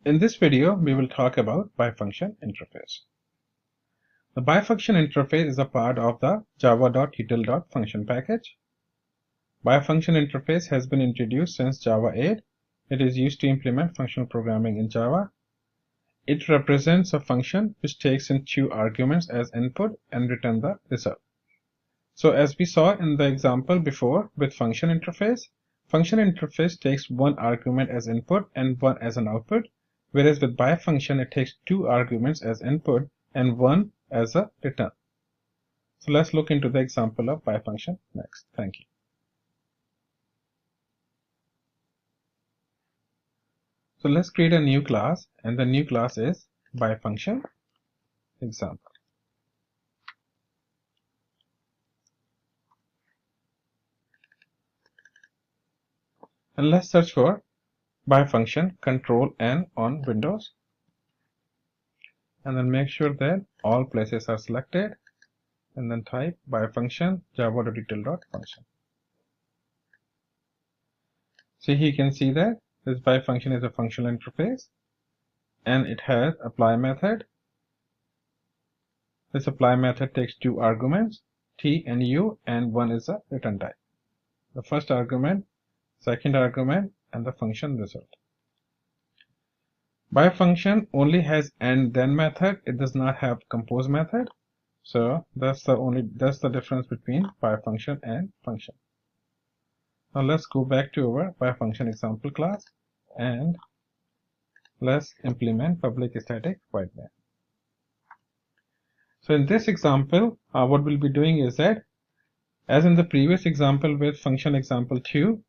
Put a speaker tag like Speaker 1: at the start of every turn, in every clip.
Speaker 1: In this video, we will talk about BiFunction interface. The BiFunction interface is a part of the Java.util.function package. BiFunction interface has been introduced since Java 8. It is used to implement functional programming in Java. It represents a function which takes in two arguments as input and returns the result. So as we saw in the example before with function interface takes one argument as input and one as an output, whereas with BiFunction it takes two arguments as input and one as a return. So let's look into the example of BiFunction next. Thank you. So let's create a new class, and the new class is BiFunction example. And let's search for BiFunction Control-N on Windows, and then make sure that all places are selected, and then type BiFunction Java.util.function. So here you can see that this BiFunction is a functional interface, and it has apply method. This apply method takes two arguments, t and u, and one is a return type. The first argument, second argument, and the function result. BiFunction only has and then method. It does not have compose method. So that's the difference between BiFunction and function. Now let's go back to our BiFunction example class and let's implement public static void main. So in this example, what we'll be doing is that, as in the previous example with function example 2,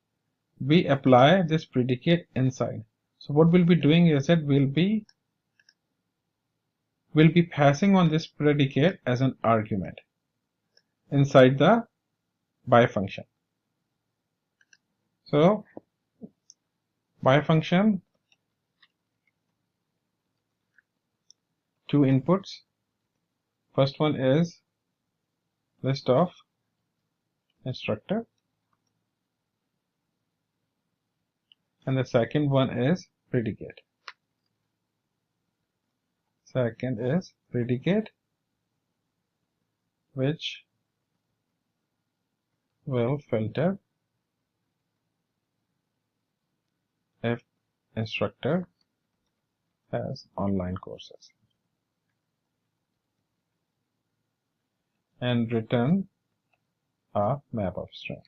Speaker 1: we apply this predicate inside. So what we'll be doing is that we'll be passing on this predicate as an argument inside the BiFunction. So BiFunction, two inputs. First one is list of instructor, and the second one is predicate. Second is predicate, which will filter if instructor has online courses, and return a map of string.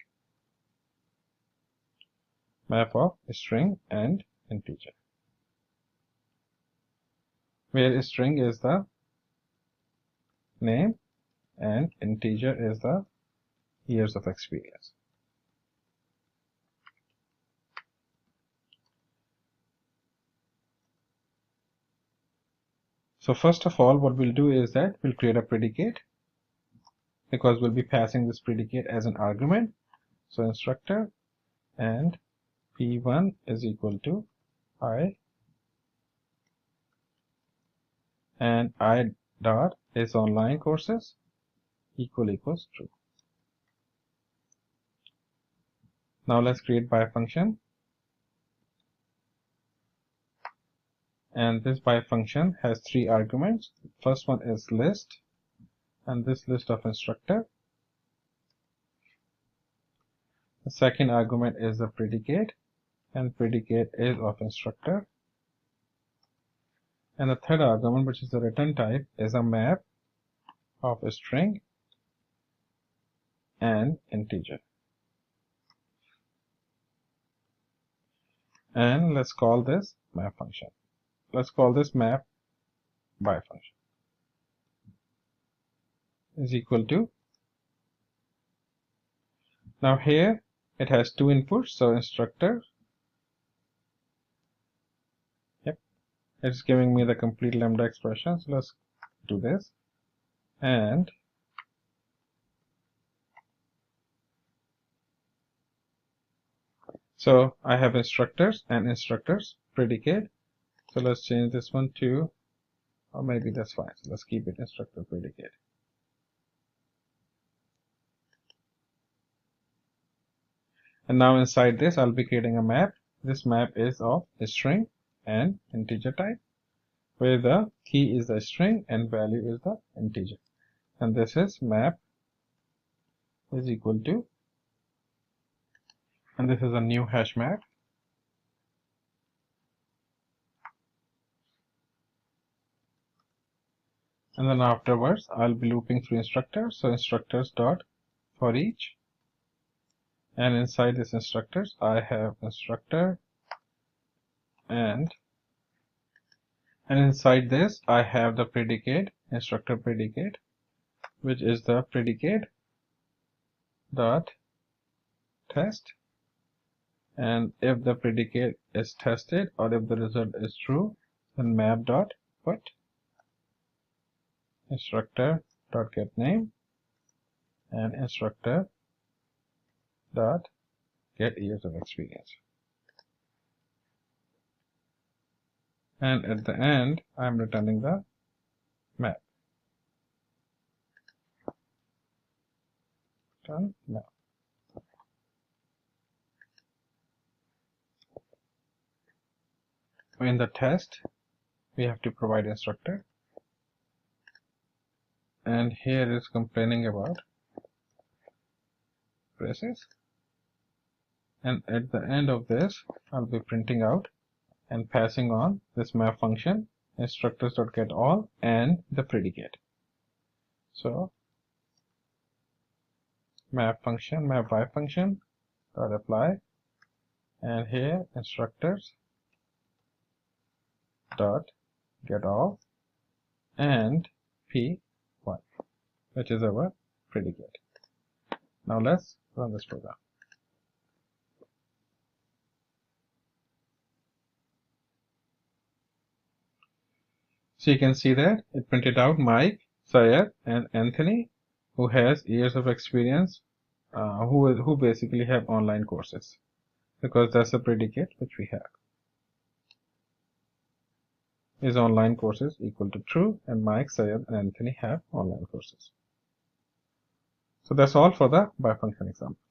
Speaker 1: Map of string and integer, where string is the name and integer is the years of experience. So first of all, what we'll do is that we'll create a predicate, because we'll be passing this predicate as an argument. So instructor and p1 is equal to I, and I dot is online courses equals true. Now let's create BiFunction, and this BiFunction has three arguments. First one is list, and this list of instructor. The second argument is the predicate, and predicate is of instructor. And the third argument, which is the return type, is a map of a string and integer. And let's call this map function. Let's call this map BiFunction is equal to. Now here it has two inputs, so instructor. Yep, it's giving me the complete lambda expression. So let's do this, and so I have instructors and instructors predicate. So let's change this one to, or maybe that's fine. So let's keep it instructor predicate. And now inside this, I'll be creating a map. This map is of a string and integer type, where the key is the string and value is the integer. And this is map is equal to, and this is a new hash map. And then afterwards I'll be looping through instructors. So instructors dot for each, and inside this instructors I have instructor, and inside this I have the predicate, instructor predicate, which is the predicate dot test. And if the predicate is tested or if the result is true, then map dot put instructor dot get name and instructor dot get years of experience. And at the end I'm returning the map. Return map. In the test we have to provide instructor, and here is complaining about braces, and at the end of this I'll be printing out and passing on this map function instructors.getAll and the predicate. So map function, map BiFunction dot apply, and here instructors dot get all and p1, which is our predicate. Now let's run this program. So you can see that it printed out Mike, Syed, and Anthony, who has years of experience, who basically have online courses, because that's the predicate which we have. Is online courses equal to true, and Mike, Syed, and Anthony have online courses. So that's all for the BiFunction example.